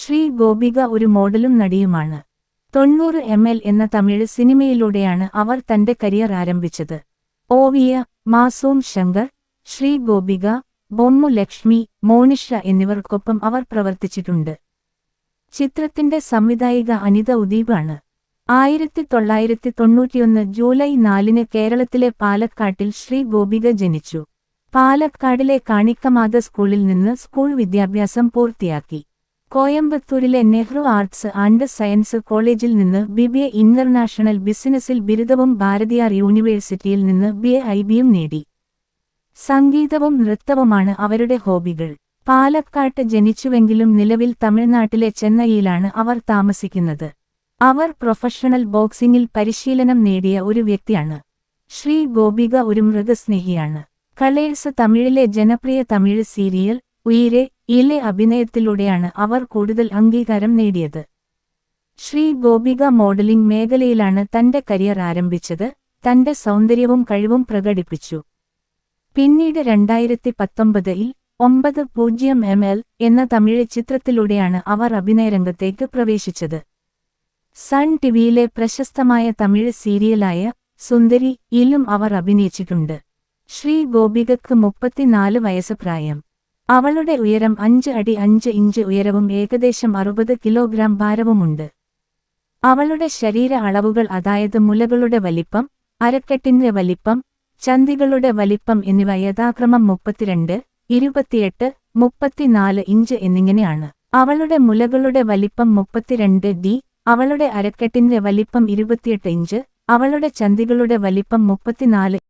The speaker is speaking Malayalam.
ശ്രീ ഗോപിക ഒരു മോഡലും നടിയുമാണ്. 90 ml എന്ന തമിഴ് സിനിമയിലൂടെയാണ് അവർ തന്റെ കരിയർ ആരംഭിച്ചത്. ഓവിയ, മാസൂം ശങ്കർ, ശ്രീ ഗോപിക, ബൊമ്മു ലക്ഷ്മി, മോണിഷ എന്നിവർക്കൊപ്പം അവർ പ്രവർത്തിച്ചിട്ടുണ്ട്. ചിത്രത്തിന്റെ സംവിധായിക അനിത ഉദീപ് ആണ്. 1991 ജൂലൈ 4 കേരളത്തിലെ പാലക്കാട്ടിൽ ശ്രീ ഗോപിക ജനിച്ചു. പാലക്കാടിലെ കാണിക്കമാത സ്കൂളിൽ നിന്ന് സ്കൂൾ വിദ്യാഭ്യാസം പൂർത്തിയാക്കി. കോയമ്പത്തൂരിലെ നെഹ്റു ആർട്സ് ആൻഡ് സയൻസ് കോളേജിൽ നിന്ന് BBA ഇന്റർനാഷണൽ ബിസിനസിൽ ബിരുദവും ഭാരതിയാർ യൂണിവേഴ്സിറ്റിയിൽ നിന്ന് BA IBയും നേടി. സംഗീതവും നൃത്തവുമാണ് അവരുടെ ഹോബികൾ. പാലക്കാട്ട് ജനിച്ചുവെങ്കിലും നിലവിൽ തമിഴ്നാട്ടിലെ ചെന്നൈയിലാണ് അവർ താമസിക്കുന്നത്. അവർ പ്രൊഫഷണൽ ബോക്സിംഗിൽ പരിശീലനം നേടിയ ഒരു വ്യക്തിയാണ്. ശ്രീ ഗോപിക ഒരു മൃഗസ്നേഹിയാണ്. കളേഴ്സ് തമിഴിലെ ജനപ്രിയ തമിഴ് സീരിയൽ ഉയിരെ യിലെ അഭിനയത്തിലൂടെയാണ് അവർ കൂടുതൽ അംഗീകാരം നേടിയത്. ശ്രീ ഗോപിക മോഡലിംഗ് മേഖലയിലാണ് തന്റെ കരിയർ ആരംഭിച്ചത്. തന്റെ സൗന്ദര്യവും കഴിവും പ്രകടിപ്പിച്ചു. പിന്നീട് 2019 90 ml എന്ന തമിഴ് ചിത്രത്തിലൂടെയാണ് അവർ അഭിനയരംഗത്തേക്ക് പ്രവേശിച്ചത്. സൺ ടിവിയിലെ പ്രശസ്തമായ തമിഴ് സീരിയലായ സുന്ദരി യിലും അവർ അഭിനയിച്ചിട്ടുണ്ട്. ശ്രീ ഗോപികക്ക് 34 വയസ്സ് പ്രായം. അവളുടെ ഉയരം 5 അടി 5 ഇഞ്ച് ഉയരവും ഏകദേശം 60 കിലോഗ്രാം ഭാരവുമുണ്ട്. അവളുടെ ശരീര അളവുകൾ അതായത് മുലകളുടെ വലിപ്പം, അരക്കെട്ടിന്റെ വലിപ്പം, ചന്തികളുടെ വലിപ്പം എന്നിവ യഥാക്രമം 32, 28, 34 ഇഞ്ച് എന്നിങ്ങനെയാണ്. അവളുടെ മുലകളുടെ വലിപ്പം 32D, അവളുടെ അരക്കെട്ടിന്റെ വലിപ്പം 28 ഇഞ്ച്, അവളുടെ ചന്തികളുടെ വലിപ്പം 34